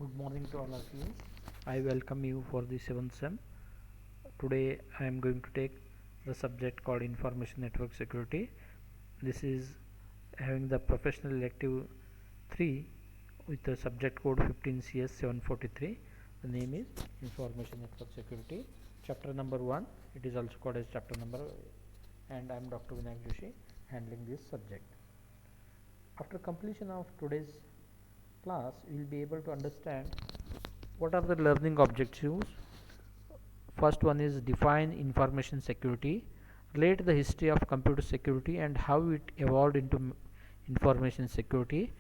Good morning to all of you. I welcome you for the 7th sem. Today I am going to take the subject called Information Network Security. This is having the professional elective 3 with the subject code 15CS 743. The name is Information Network Security. Chapter number 1. It is also called as chapter number, and I am Dr. Vinayak Joshi handling this subject. After completion of today's class, you will be able to understand what are the learning objectives. First one is define information security, relate the history of computer security and how it evolved into information security,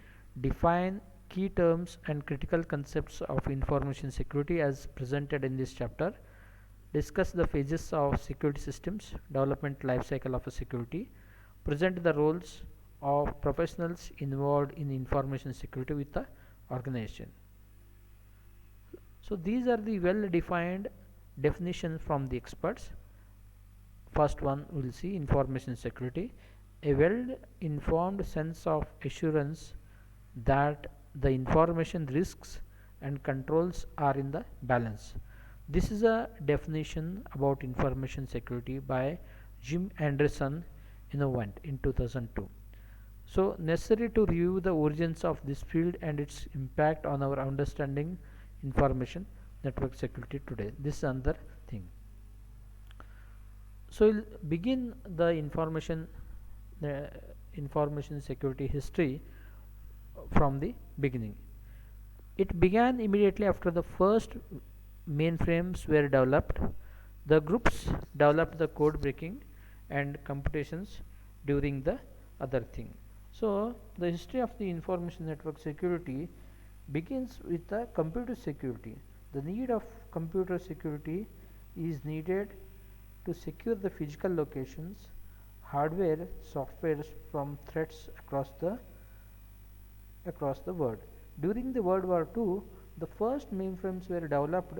define key terms and critical concepts of information security as presented in this chapter, discuss the phases of security systems, development life cycle of a security, present the roles of professionals involved in information security with the organization. So these are the well defined definitions from the experts. First one we will see information security, a well informed sense of assurance that the information risks and controls are in the balance. This is a definition about information security by Jim Anderson Innovant in 2002. So necessary to review the origins of this field and its impact on our understanding information network security today. This is another thing. So we'll begin the information security history from the beginning. It began immediately after the first mainframes were developed. The groups developed the code breaking and computations during the other thing. So the history of the information network security begins with the computer security. The need of computer security is needed to secure the physical locations, hardware, software from threats across the world. During the World War II, the first mainframes were developed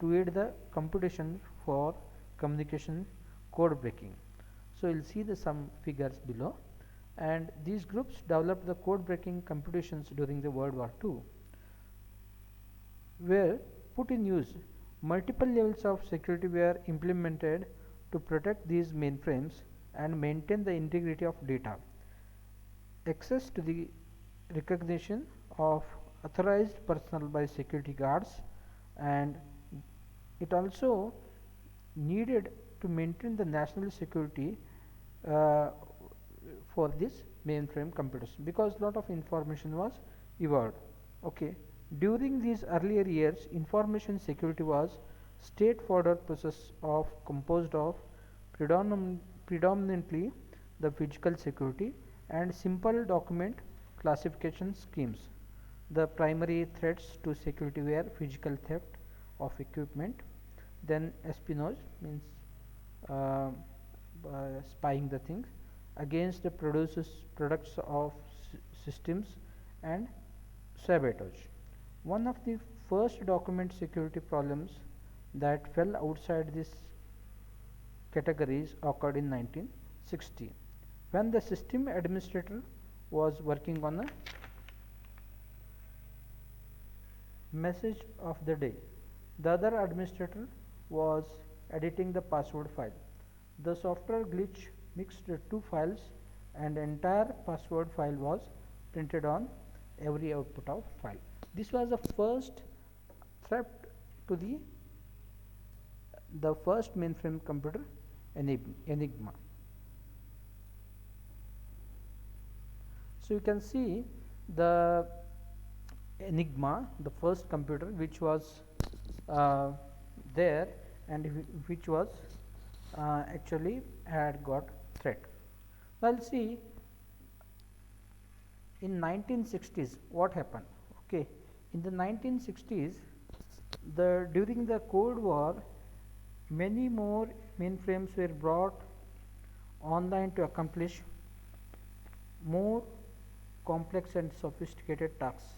to aid the computation for communication code breaking. So you'll see the some figures below, and these groups developed the code breaking computations during the World War II were put in use. Multiple levels of security were implemented to protect these mainframes and maintain the integrity of data. Access to the recognition of authorized personnel by security guards, and it also needed to maintain the national security uh, for this mainframe computers, because lot of information was evolved. Okay, during these earlier years, information security was straightforward process of composed of predominantly the physical security and simple document classification schemes. The primary threats to security were physical theft of equipment, then espionage, means uh, spying the things against the products of systems, and sabotage. One of the first document security problems that fell outside these categories occurred in 1960 when the system administrator was working on a message of the day. The other administrator was editing the password file. The software glitch mixed the two files and the entire password file was printed on every output of file. This was the first threat to the first mainframe computer, Enigma. So you can see the Enigma, the first computer which was there and which was actually had got threat. Well, see, in 1960s what happened. Okay, in the 1960s, during the Cold War, many more mainframes were brought online to accomplish more complex and sophisticated tasks.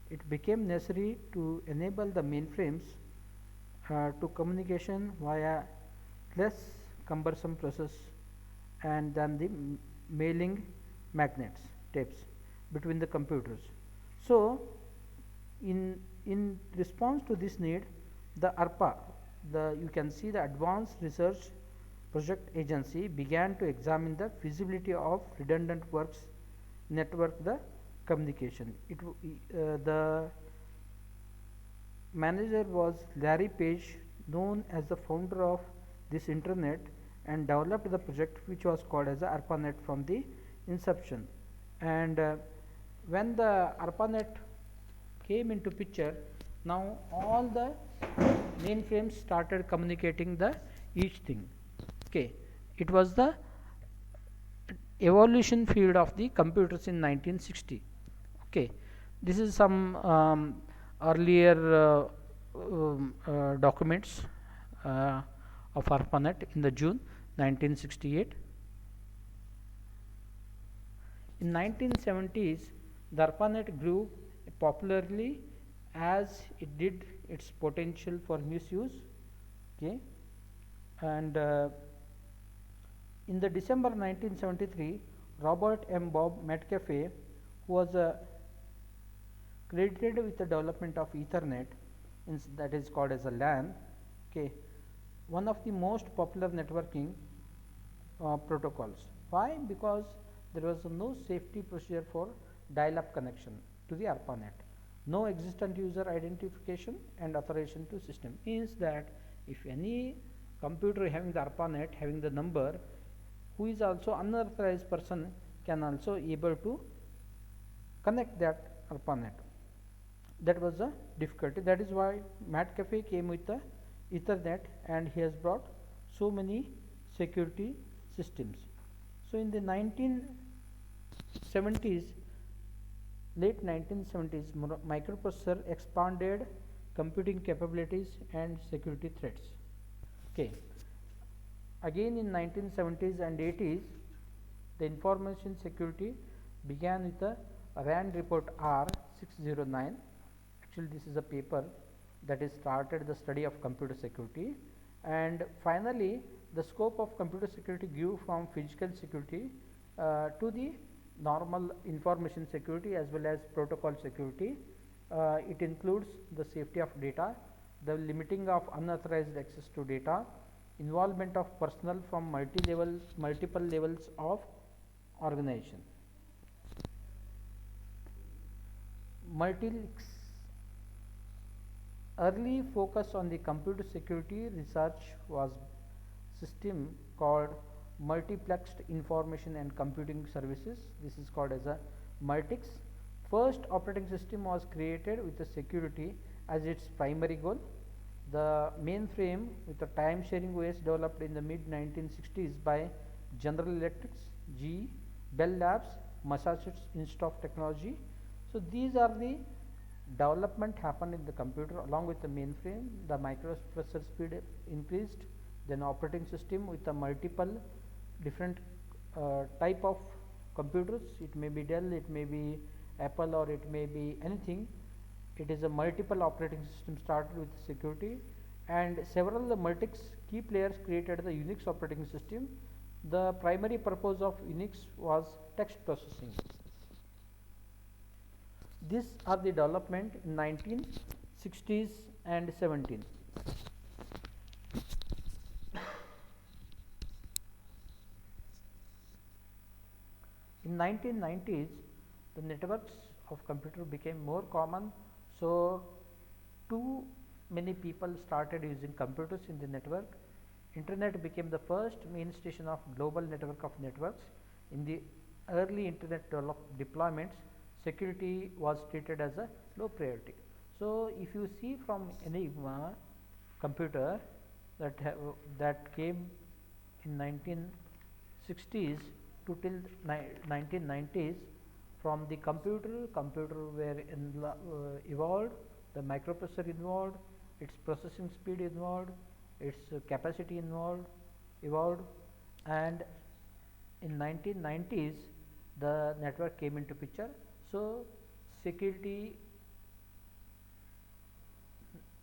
It became necessary to enable the mainframes to communication via less cumbersome process and than the mailing magnets tapes between the computers. So In response to this need, the ARPA, you can see the Advanced Research Project Agency, began to examine the feasibility of redundant works network the communication. The manager was Larry Page, known as the founder of this internet, and developed the project which was called as the ARPANET from the inception. And when the ARPANET came into picture, now all the mainframes started communicating the each thing. Okay, it was the evolution field of the computers in 1960. Okay, this is some earlier documents of ARPANET in the June 1968. In 1970s, the ARPANET grew popularly as it did its potential for misuse. Okay, and in the December 1973, Robert M. Bob Metcalfe, who was credited with the development of Ethernet, that is called as a LAN, okay, one of the most popular networking protocols. Why? Because there was no safety procedure for dial-up connection to the ARPANET. No existent user identification and authorization to system. Means that if any computer having the ARPANET, having the number, who is also unauthorized person can also able to connect that ARPANET. That was a difficulty. That is why Metcalfe came with the Ethernet, and he has brought so many security systems. So in the 1970s, late 1970s, microprocessor expanded computing capabilities and security threats. Okay. Again in 1970s and 80s, the information security began with the RAND report R609. Actually, this is a paper that is started the study of computer security, and finally the scope of computer security grew from physical security to the normal information security as well as protocol security. It includes the safety of data, the limiting of unauthorized access to data, involvement of personnel from multiple levels of organization. Multilinks. Early focus on the computer security research was system called multiplexed information and computing services. This is called as a MULTIX. First operating system was created with the security as its primary goal. The mainframe with the time sharing OS developed in the mid 1960s by General Electric, GE, Bell Labs, Massachusetts Institute of Technology. So these are the development happened in the computer along with the mainframe. The microprocessor speed increased, then operating system with a multiple different type of computers. It may be Dell, it may be Apple, or it may be anything. It is a multiple operating system started with security, and several MULTIX key players created the Unix operating system. The primary purpose of Unix was text processing. These are the development in 1960s and 17. In 1990s, the networks of computer became more common, so too many people started using computers in the network. Internet became the first main station of global network of networks. In the early internet deployments, security was treated as a low priority. So if you see from any computer that came in 1960s to till 1990s, from the computer were evolved, the microprocessor involved, its processing speed involved, its capacity evolved, and in 1990s the network came into picture. So security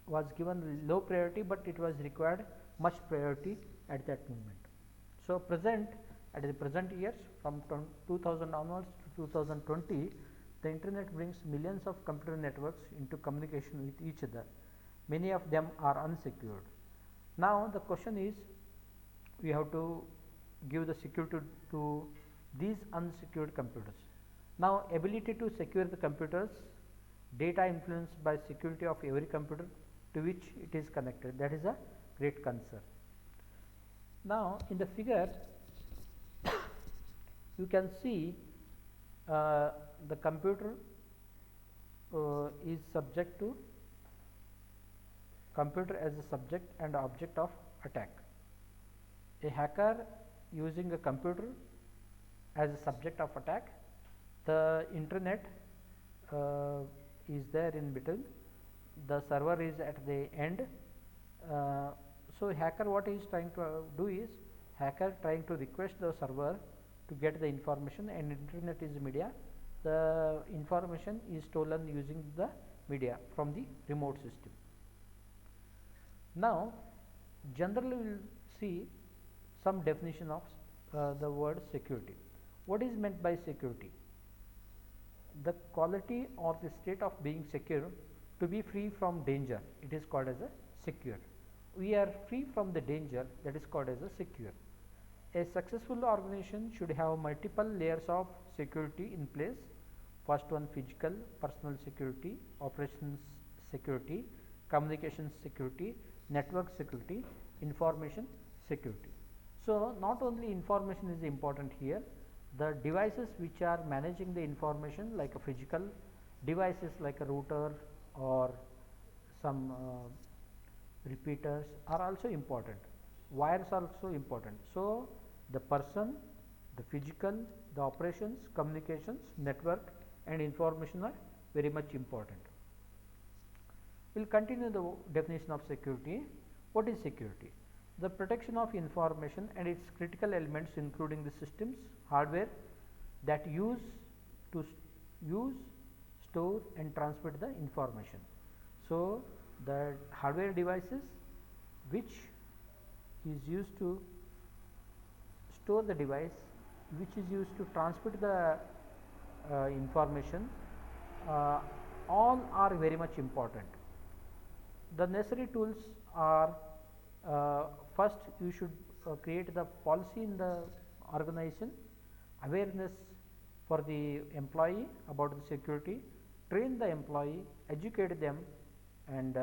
was given low priority, but it was required much priority at that moment. So at the present years, from 2000 onwards to 2020, The internet brings millions of computer networks into communication with each other. Many of them are unsecured. Now the question is, we have to give the security to these unsecured computers. Now ability to secure the computers, data influenced by security of every computer to which it is connected, that is a great concern. Now in the figure you can see the computer is subject to computer as a subject and object of attack. A hacker using a computer as a subject of attack, the internet is there in between, the server is at the end. So hacker, what he is trying to do is, hacker trying to request the server to get the information, and internet is media. The information is stolen using the media from the remote system. Now generally we will see some definition of the word security. What is meant by security? The quality or the state of being secure, to be free from danger, it is called as a secure. We are free from the danger, that is called as a secure. A successful organization should have multiple layers of security in place. First one, physical, personal security, operations security, communications security, network security, information security. So not only information is important here, the devices which are managing the information, like a physical devices like a router or some repeaters, are also important. Wires are also important. So the person, the physical, the operations, communications, network and information are very much important. We will continue the definition of security. What is security? The protection of information and its critical elements, including the systems, hardware that use, store and transmit the information. So the hardware devices which is used to store the device, which is used to transmit the information, all are very much important. The necessary tools are, first you should create the policy in the organization, awareness for the employee about the security, train the employee, educate them, and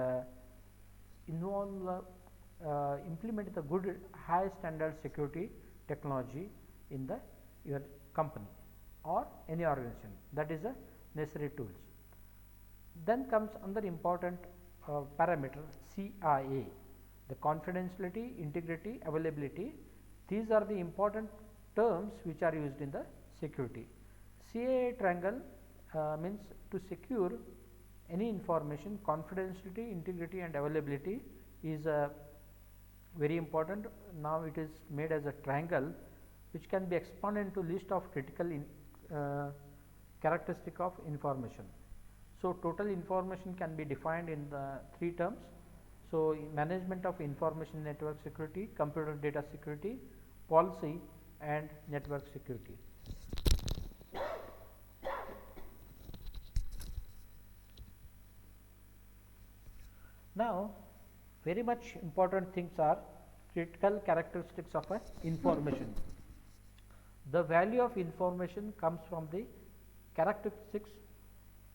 implement the good high standard security technology in your company or any organization. That is the necessary tools. Then comes another important parameter, CIA, the confidentiality, integrity, availability. These are the important terms which are used in the security. CIA triangle means to secure any information, confidentiality, integrity and availability is very important. Now it is made as a triangle which can be expanded into list of critical characteristic of information. So total information can be defined in the three terms. So management of information network security, computer data security, policy and network security. Now very much important things are critical characteristics of a information. The value of information comes from the characteristics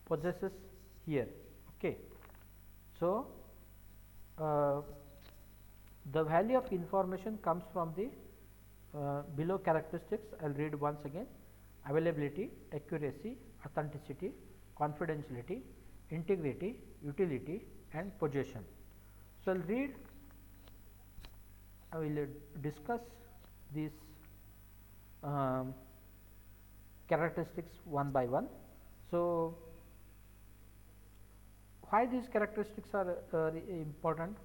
possesses here. Okay. So the value of information comes from the below characteristics. I will read once again: availability, accuracy, authenticity, confidentiality, integrity, utility and possession. So I will read, I will discuss these characteristics one by one. So why these characteristics are important?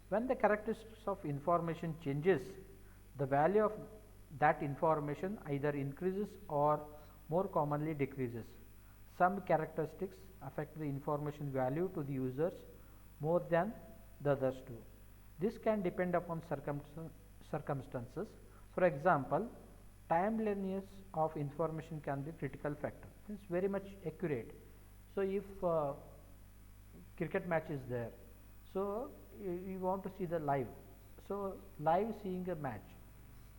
When the characteristics of information changes, the value of that information either increases or more commonly decreases. Some characteristics affect the information value to the users more than the others do. This can depend upon circumstances. For example, timeliness of information can be a critical factor. means very much accurate. So if cricket match is there, so you want to see the live, so live seeing a match,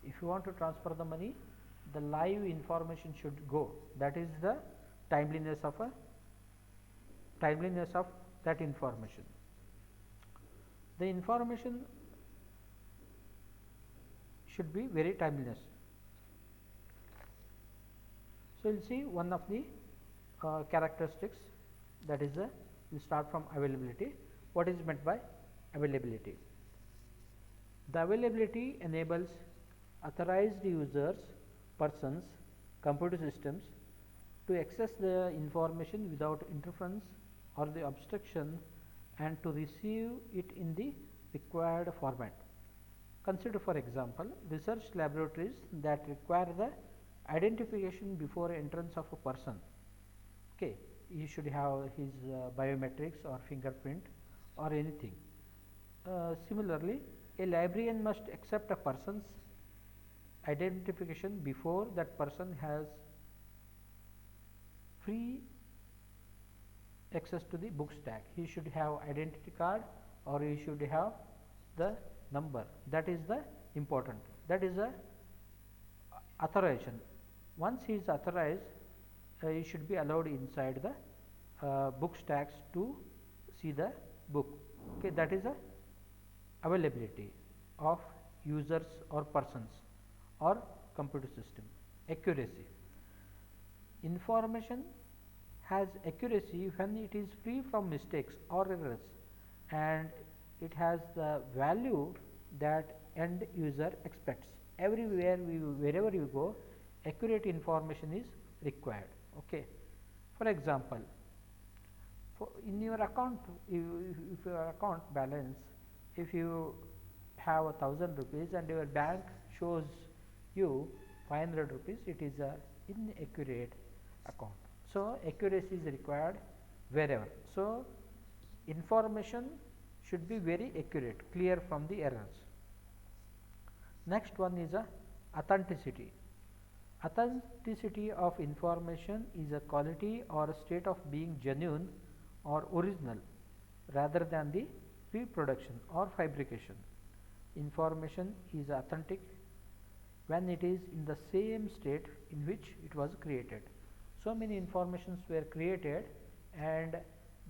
if you want to transfer the money, the live information should go. That is the timeliness of a timeliness of that information. The information should be very timeliness. So we'll see one of the characteristics, that is we'll start from availability. What is meant by availability? The availability enables authorized users, persons, computer systems to access the information without interference or the obstruction, and to receive it in the required format. Consider, for example, research laboratories that require the identification before entrance of a person. Okay, he should have his biometrics or fingerprint or anything. Similarly, a librarian must accept a person's identification before that person has free access to the book stack. He should have identity card, or he should have the number. That is the important. That is a authorization. Once he is authorized, he should be allowed inside the book stacks to see the book. Okay, that is a availability of users or persons or computer system. Accuracy. Information has accuracy when it is free from mistakes or errors, and it has the value that end user expects. Wherever you go, accurate information is required. Okay. For example, in your account, if your account balance, if you have 1,000 rupees and your bank shows you 500 rupees, it is a inaccurate account. So accuracy is required wherever. So information should be very accurate, clear from the errors. Next one is authenticity. Authenticity of information is a quality or a state of being genuine or original rather than the reproduction or fabrication. Information is authentic when it is in the same state in which it was created. So many informations were created and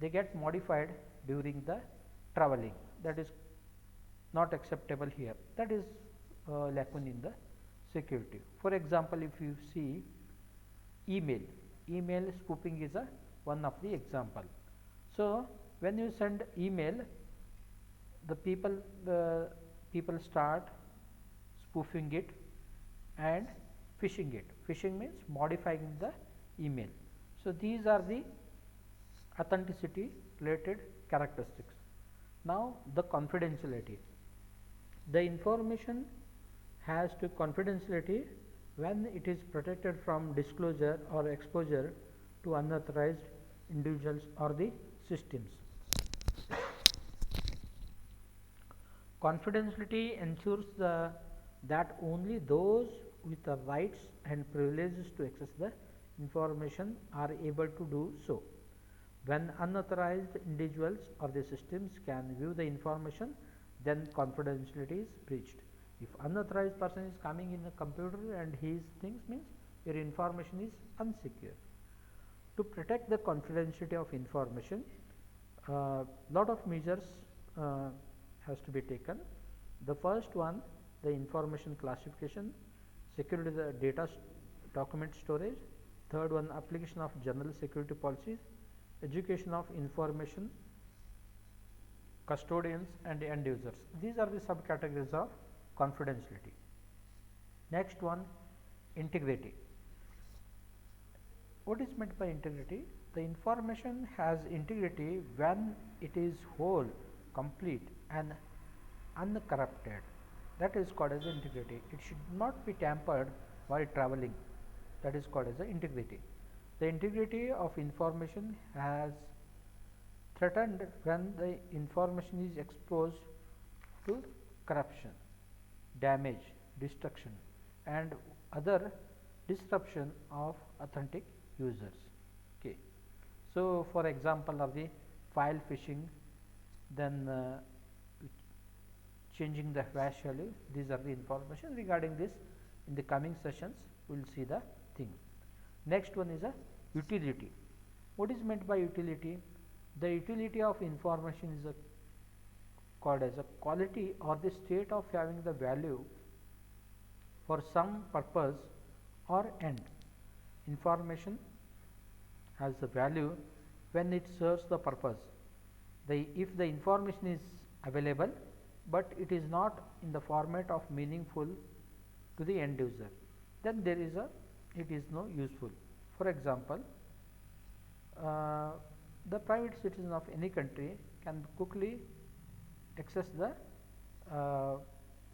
they get modified during the traveling. That is not acceptable here. That is lacuna in the security. For example, if you see email spoofing is one of the example. So when you send email, the people start spoofing it and phishing it. Phishing means modifying the email. So these are the authenticity related characteristics. Now the confidentiality. The information has to confidentiality when it is protected from disclosure or exposure to unauthorized individuals or the systems. Confidentiality ensures that only those with the rights and privileges to access the information are able to do so. When unauthorized individuals or the systems can view the information, then confidentiality is breached. If unauthorized person is coming in a computer and his things, means your information is unsecure. To protect the confidentiality of information, lot of measures has to be taken. The first one, the information classification. Security of the data document storage. Third one, application of general security policies. Education of information custodians and end users. These are the subcategories of confidentiality. Next one, integrity. What is meant by integrity? The information has integrity when it is whole, complete and uncorrupted. That is called as integrity. It should not be tampered while traveling. That is called as the integrity. The integrity of information has threatened when the information is exposed to corruption, damage, destruction and other disruption of authentic users. Okay. So for example of the file phishing, then changing the hash value, these are the information regarding this. In the coming sessions we will see the thing. Next one is a utility. What is meant by utility? The utility of information is called as a quality or the state of having the value for some purpose or end. Information has the value when it serves the purpose. If the information is available but it is not in the format of meaningful to the end user, then it is no useful. For example, the private citizen of any country can quickly access the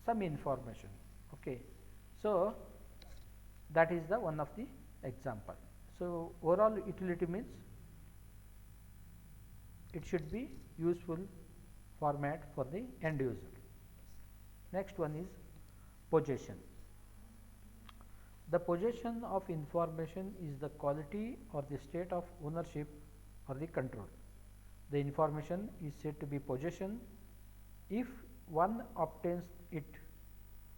some information. Okay, so that is the one of the example. So overall utility means it should be useful format for the end user. Next one is possession. The possession of information is the quality or the state of ownership or the control. The information is said to be possession if one obtains it.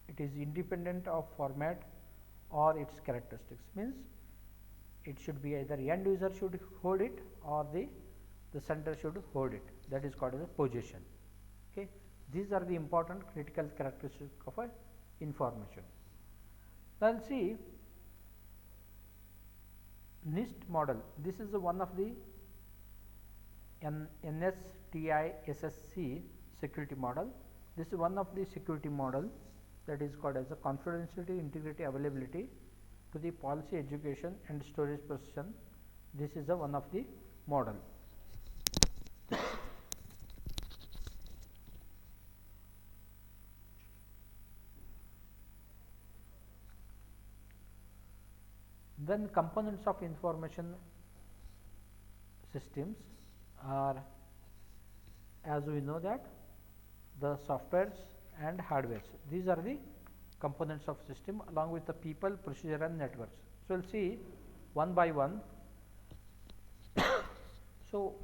It is independent of format or its characteristics. Means it should be either end user should hold it or the sender should hold it. That is called as a possession. Okay. These are the important critical characteristics of a information. Now see NIST model. This is one of the NSTISSC security model. This is one of the security model that is called as a confidentiality, integrity, availability to the policy, education and storage precision. This is one of the model. Then components of information systems are, as we know, that the softwares and hardwares. These are the components of system along with the people, procedure and networks. So we'll see one by one. So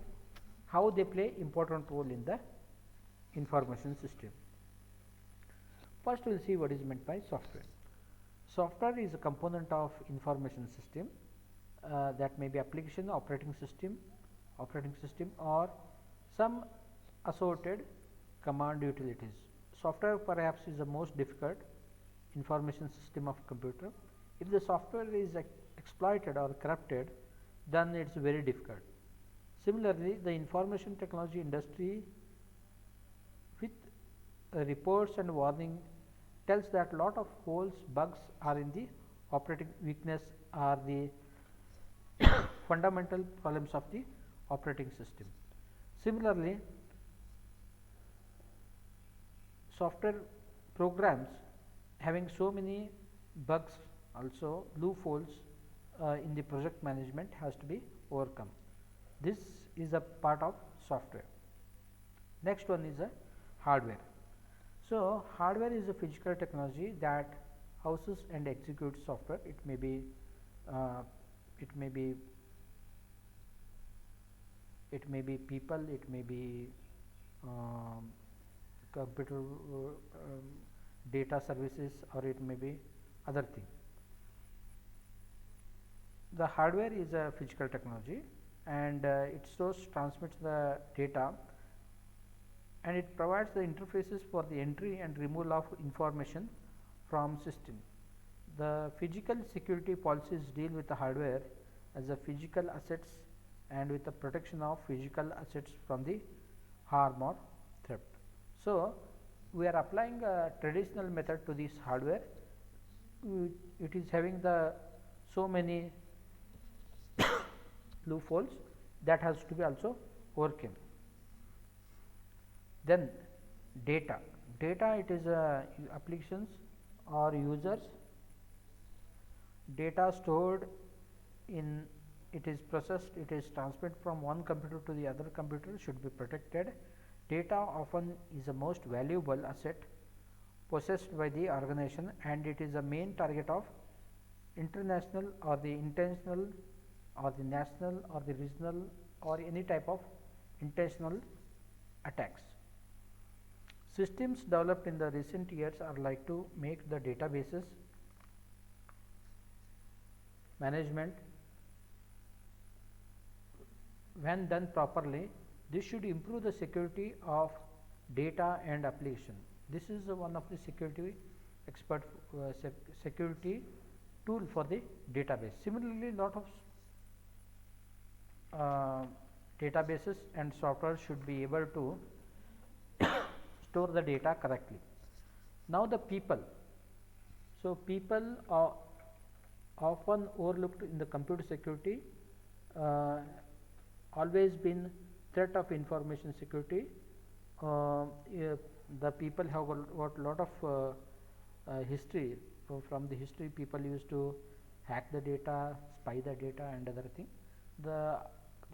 how they play important role in the information system. First we'll see what is meant by software. Software is a component of information system that may be application, operating system or some assorted command utilities. Software perhaps is the most difficult information system of computer. If the software is exploited or corrupted, then it is very difficult. Similarly, the information technology industry with reports and warning tells that lot of holes, bugs are in the operating weakness are the fundamental problems of the operating system. Similarly, software programs having so many bugs, also loopholes in the project management has to be overcome. This is a part of software. Next one is a hardware. So hardware is a physical technology that houses and executes software. It may be people, it may be computer data services, or it may be other thing. The hardware is a physical technology and it transmits the data, and it provides the interfaces for the entry and removal of information from system. The physical security policies deal with the hardware as the physical assets and with the protection of physical assets from the harm or theft. So we are applying a traditional method to this hardware. It is having the so many loopholes that has to be also overcome. Then data. It is applications or users. Data stored in, it is processed, it is transmitted from one computer to the other computer, should be protected. Data often is the most valuable asset possessed by the organization, and it is the main target of international or the intentional or the national or the regional or any type of intentional attacks. Systems developed in the recent years are like to make the databases management, when done properly, this should improve the security of data and application. This is one of the security expert security tool for the database. Similarly, lot of databases and software should be able to store the data correctly. Now the people. So people are often overlooked in the computer security. Always been threat of information security. The people have got lot of history. From the history, people used to hack the data, spy the data, and other thing. The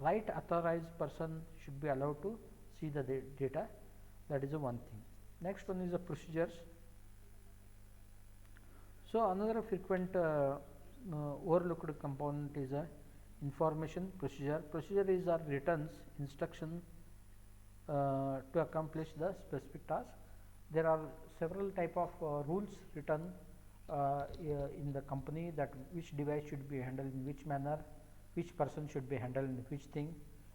right authorized person should be allowed to see the data. That is one thing. Next one is the procedures. So another frequent overlooked component is a information procedure. Procedure is our written instruction to accomplish the specific task. There are several type of rules written in the company, that which device should be handled in which manner, which person should be handled in which thing,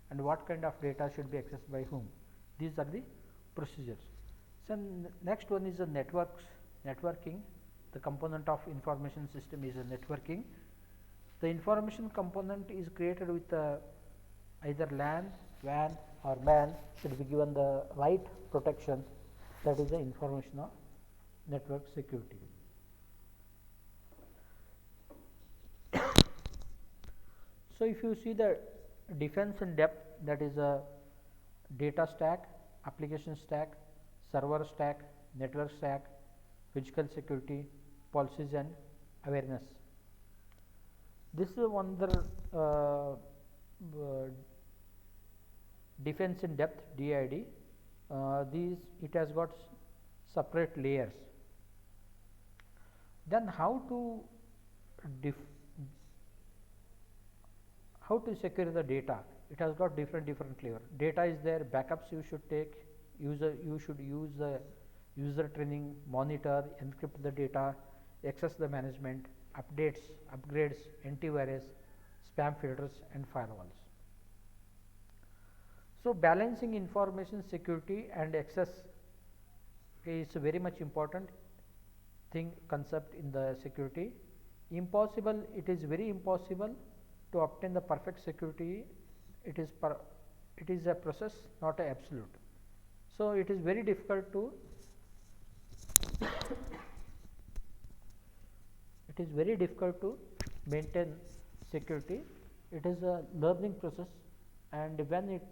and what kind of data should be accessed by whom. These are the procedures. So next one is the networking. The component of information system is a networking. The information component is created with either LAN, WAN or MAN, should be given the right protection. That is the information of network security. So if you see the defense in depth, that is a data stack, application stack, server stack, network stack, physical security, policies and awareness. This is one other defense in depth, DID. It has got separate layers. Then how to secure the data? It has got different layer. Data is there, backups you should take, you should use the user training, monitor, encrypt the data, access the management, updates, upgrades, antivirus, spam filters and firewalls. So balancing information security and access is a very much important concept in the security. It is very impossible to obtain the perfect security. It is a process, not an absolute. So it is very difficult to maintain security. It is a learning process, and when it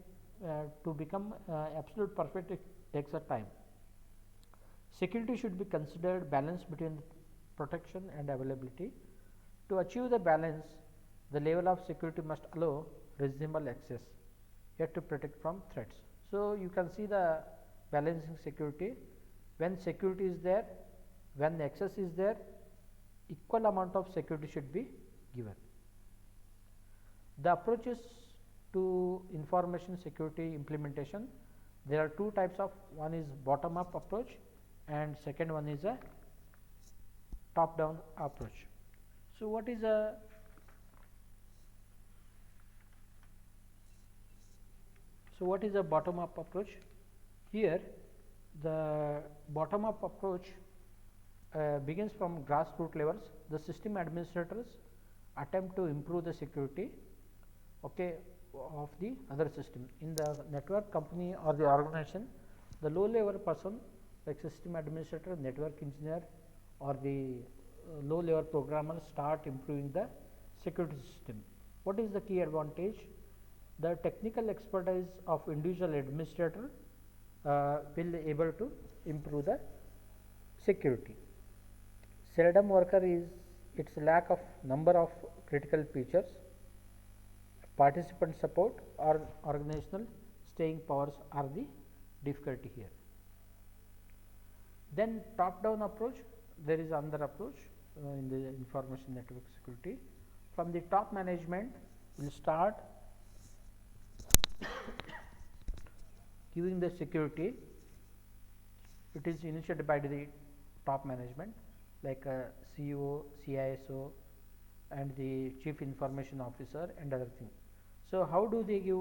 to become absolute perfect, it takes a time. Security should be considered balance between protection and availability. To achieve the balance, the level of security must allow reasonable access, yet to protect from threats. So you can see the balancing security. When security is there, when access is there, equal amount of security should be given. The approaches to information security implementation, there are two types of, one is bottom up approach and second one is a top down approach. So what is a bottom up approach? Here the bottom up approach begins from grassroots levels. The system administrators attempt to improve the security of the other system. In the network company or the organization, the low level person like system administrator, network engineer or the low level programmers start improving the security system. What is the key advantage? The technical expertise of individual administrator will be able to improve the security. Seldom worker is its lack of number of critical features. Participant support or organizational staying powers are the difficulty here. Then top down approach, there is another approach in the information network security. From the top management, We'll start giving the security. It is initiated by the top management like CEO, CISO, and the Chief Information Officer and other things. So, how do they give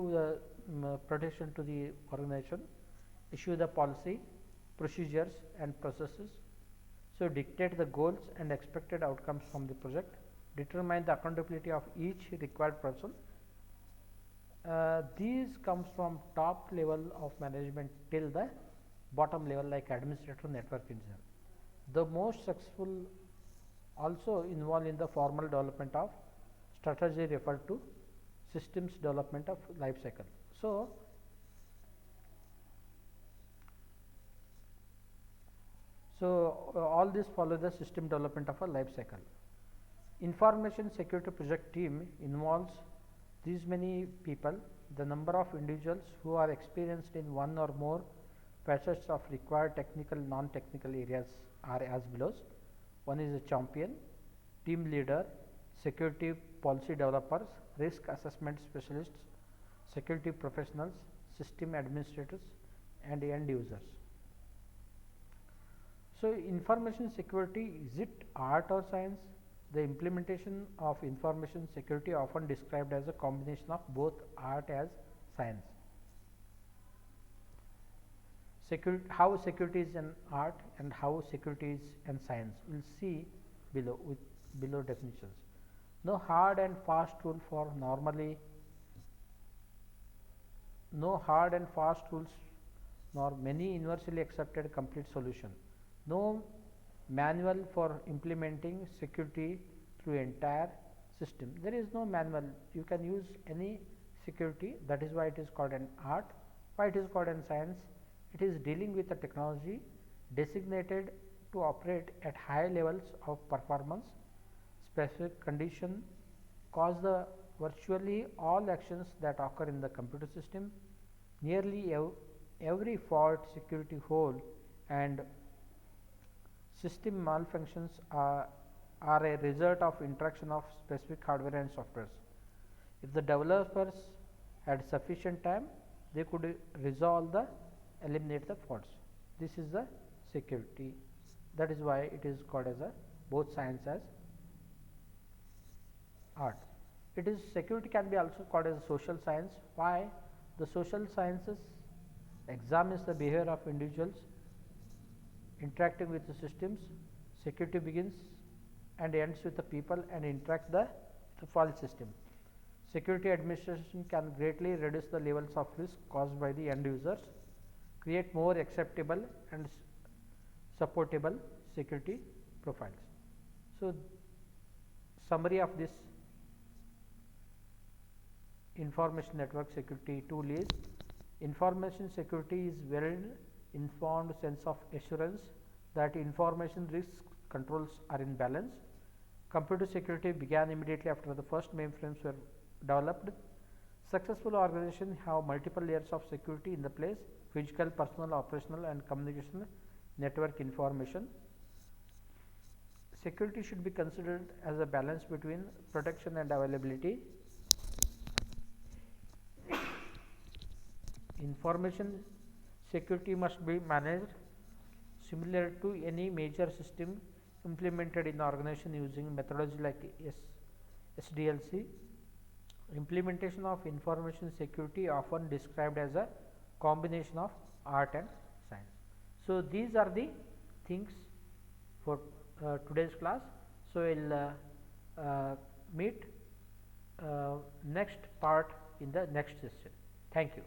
protection to the organization? Issue the policy, procedures, and processes. So, dictate the goals and expected outcomes from the project. Determine the accountability of each required person. These comes from top level of management till the bottom level like administrator, network engineer. The most successful also involved in the formal development of strategy referred to systems development of life cycle. So all this follow the system development of a life cycle. Information security project team involves these many people. The number of individuals who are experienced in one or more facets of required technical non-technical areas are as below. One is a champion, team leader, security policy developers, risk assessment specialists, security professionals, system administrators, and end users. So, information security, is it art or science? The implementation of information security often described as a combination of both art as science. How security is an art and how security is an science. We will see below with below definitions. No hard and fast rule for normally no hard and fast rules nor many universally accepted complete solution. No manual for implementing security through entire system. There is no manual. You can use any security. That is why it is called an art. Why it is called an science? It is dealing with a technology designated to operate at high levels of performance. Specific condition cause the virtually all actions that occur in the computer system. Nearly every fault, security hole, and system malfunctions are a result of interaction of specific hardware and software. If the developers had sufficient time, they could eliminate the faults. This is the security. That is why it is called as a both science as art. It is security can be also called as a social science. Why? The social sciences examines the behavior of individuals interacting with the systems. Security begins and ends with the people and interact the file system. Security administration can greatly reduce the levels of risk caused by the end users, create more acceptable and supportable security profiles. So, summary of this information network security tool is: information security is well informed sense of assurance that information risk controls are in balance. Computer security began immediately after the first mainframes were developed. Successful organizations have multiple layers of security in the place: physical, personal, operational, and communication network information. Security should be considered as a balance between protection and availability. Information security must be managed similar to any major system implemented in the organization using methodology like SDLC. Implementation of information security often described as a combination of art and science. So, these are the things for today's class. So, we will meet next part in the next session. Thank you.